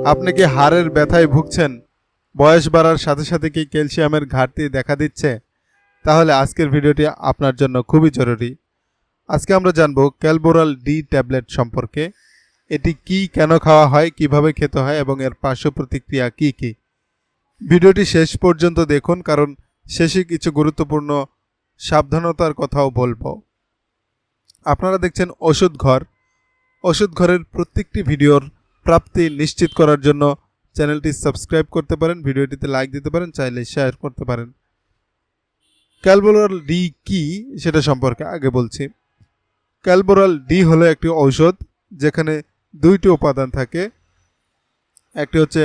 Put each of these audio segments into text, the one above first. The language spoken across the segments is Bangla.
আপনি কি হাড়ের ব্যথায় ভুগছেন? বয়স বাড়ার সাথে সাথে কি ক্যালসিয়ামের ঘাটতি দেখা দিচ্ছে? তাহলে আজকের ভিডিওটি আপনার জন্য খুবই জরুরি। আজকে আমরা জানব ক্যালবোরাল ডি ট্যাবলেট সম্পর্কে। এটি কি, কেন খাওয়া হয়, কিভাবে খেতে হয় এবং এর পার্শ্ব প্রতিক্রিয়া কি কি। ভিডিওটি শেষ পর্যন্ত দেখুন, কারণ শেষে কিছু গুরুত্বপূর্ণ সাবধানতার কথাও বলবো। আপনারা দেখছেন ওষুধ ঘর। ওষুধ ঘরের প্রত্যেকটি ভিডিওর প্রাপ্তি নিশ্চিত করার জন্য চ্যানেলটি সাবস্ক্রাইব করতে পারেন, ভিডিওটিতে লাইক দিতে পারেন, চাইলে শেয়ার করতে পারেন। ক্যালবোরাল ডি কি সেটা সম্পর্কে আগে বলছি। ক্যালবোরাল ডি হলো একটি ঔষধ যেখানে দুইটি উপাদান থাকে। একটি হচ্ছে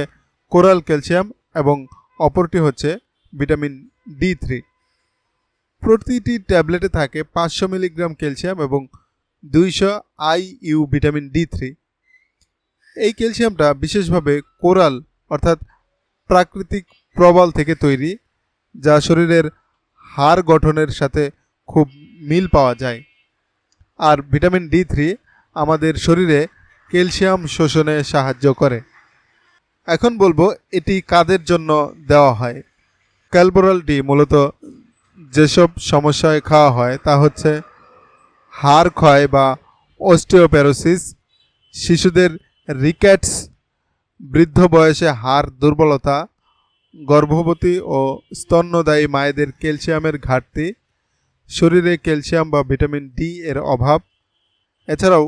কোরাল ক্যালসিয়াম এবং অপরটি হচ্ছে ভিটামিন D3। প্রতিটি ট্যাবলেটে থাকে 500 মিলিগ্রাম ক্যালসিয়াম এবং 200 IU ভিটামিন D3। এই ক্যালসিয়ামটা বিশেষভাবে কোরাল অর্থাৎ প্রাকৃতিক প্রবাল থেকে তৈরি, যা শরীরের হাড় গঠনের সাথে খুব মিল পাওয়া যায়। আর ভিটামিন D3 আমাদের শরীরে ক্যালসিয়াম শোষণে সাহায্য করে। এখন বলবো এটি কাদের জন্য দেওয়া হয়। ক্যালবোরাল ডি মূলত যেসব সমস্যায় খাওয়া হয় তা হচ্ছে হাড় ক্ষয় বা অস্টিওপেরোসিস, শিশুদের রিক্যাটস, বৃদ্ধ বয়সে হাড় দুর্বলতা, গর্ভবতী ও স্তন্যদায়ী মায়েদের ক্যালসিয়ামের ঘাটতি, শরীরে ক্যালসিয়াম বা ভিটামিন ডি এর অভাব, এছাড়াও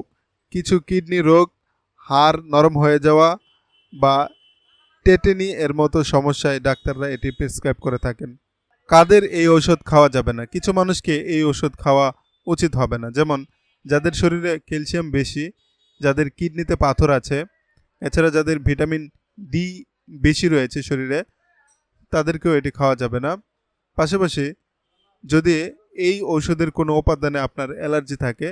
কিছু কিডনি রোগ, হাড় নরম হয়ে যাওয়া বা টেটেনি এর মতো সমস্যায় ডাক্তাররা এটি প্রেসক্রাইব করে থাকেন। কাদের এই ঔষধ খাওয়া যাবে না? কিছু মানুষকে এই ওষুধ খাওয়া উচিত হবে না, যেমন যাদের শরীরে ক্যালসিয়াম বেশি, যাদের কিডনিতে পাথর আছে, এছাড়া যাদের ভিটামিন ডি বেশি রয়েছে শরীরে, তাদেরকেও এটি খাওয়া যাবে না। পাশাপাশি যদি এই ঔষধের কোনো উপাদানে আপনার অ্যালার্জি থাকে,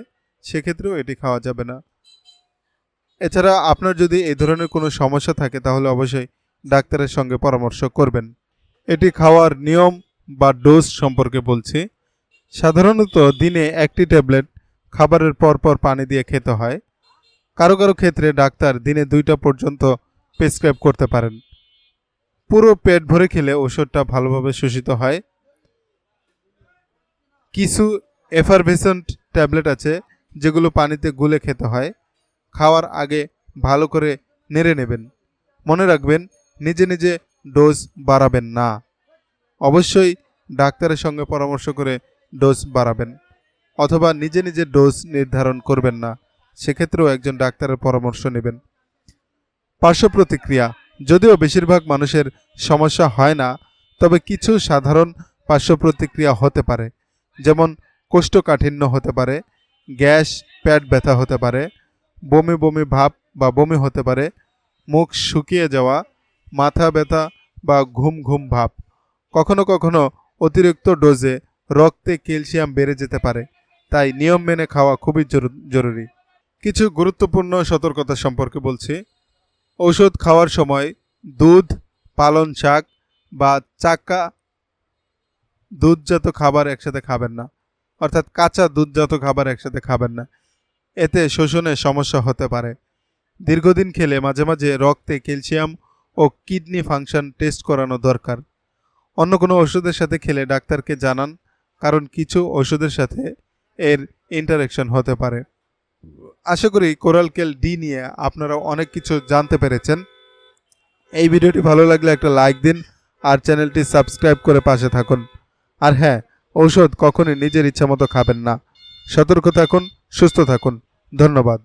সেক্ষেত্রেও এটি খাওয়া যাবে না। এছাড়া আপনার যদি এই ধরনের কোনো সমস্যা থাকে তাহলে অবশ্যই ডাক্তারের সঙ্গে পরামর্শ করবেন। এটি খাওয়ার নিয়ম বা ডোজ সম্পর্কে বলছি। সাধারণত দিনে একটি ট্যাবলেট খাবারের পরপর পানি দিয়ে খেতে হয়। কারো কারো ক্ষেত্রে ডাক্তার দিনে 2টা পর্যন্ত প্রেসক্রাইব করতে পারেন। পুরো পেট ভরে খেলে ওষুধটা ভালোভাবে শোষিত হয়। কিছু এফারভেসেন্ট ট্যাবলেট আছে যেগুলো পানিতে গুলে খেতে হয়। খাওয়ার আগে ভালো করে নেড়ে নেবেন। মনে রাখবেন, নিজে নিজে ডোজ বাড়াবেন না। অবশ্যই ডাক্তারের সঙ্গে পরামর্শ করে ডোজ বাড়াবেন, অথবা নিজে নিজে ডোজ নির্ধারণ করবেন না, সেক্ষেত্রেও একজন ডাক্তারের পরামর্শ নেবেন। পার্শ্ব প্রতিক্রিয়া। যদিও বেশিরভাগ মানুষের সমস্যা হয় না, তবে কিছু সাধারণ পার্শ্ব প্রতিক্রিয়া হতে পারে, যেমন কোষ্ঠকাঠিন্য হতে পারে, গ্যাস, পেট ব্যথা হতে পারে, বমি বমি ভাব বা বমি হতে পারে, মুখ শুকিয়ে যাওয়া, মাথা ব্যথা বা ঘুম ঘুম ভাব। কখনো কখনো অতিরিক্ত ডোজে রক্তে ক্যালসিয়াম বেড়ে যেতে পারে, তাই নিয়ম মেনে খাওয়া খুবই জরুরি। কিছু গুরুত্বপূর্ণ সতর্কতা সম্পর্কে বলছি। ঔষধ খাওয়ার সময় দুধ, পালং শাক বা চাকা দুধজাত খাবার একসাথে খাবেন না, অর্থাৎ কাঁচা দুধজাত খাবার একসাথে খাবেন না, এতে শোষণে সমস্যা হতে পারে। দীর্ঘদিন খেলে মাঝে মাঝে রক্তে ক্যালসিয়াম ও কিডনি ফাংশন টেস্ট করানো দরকার। অন্য কোনো ওষুধের সাথে খেলে ডাক্তারকে জানান, কারণ কিছু ওষুধের সাথে এর ইন্টারেকশন হতে পারে। আশা করি কোরাল ক্যাল ডি নিয়ে আপনারা অনেক কিছু জানতে পেরেছেন। এই ভিডিওটি ভালো লাগলে একটা লাইক দিন আর চ্যানেলটি সাবস্ক্রাইব করে পাশে থাকুন। আর হ্যাঁ, ঔষধ কখনোই নিজের ইচ্ছা মতো খাবেন না। সতর্ক থাকুন, সুস্থ থাকুন। ধন্যবাদ।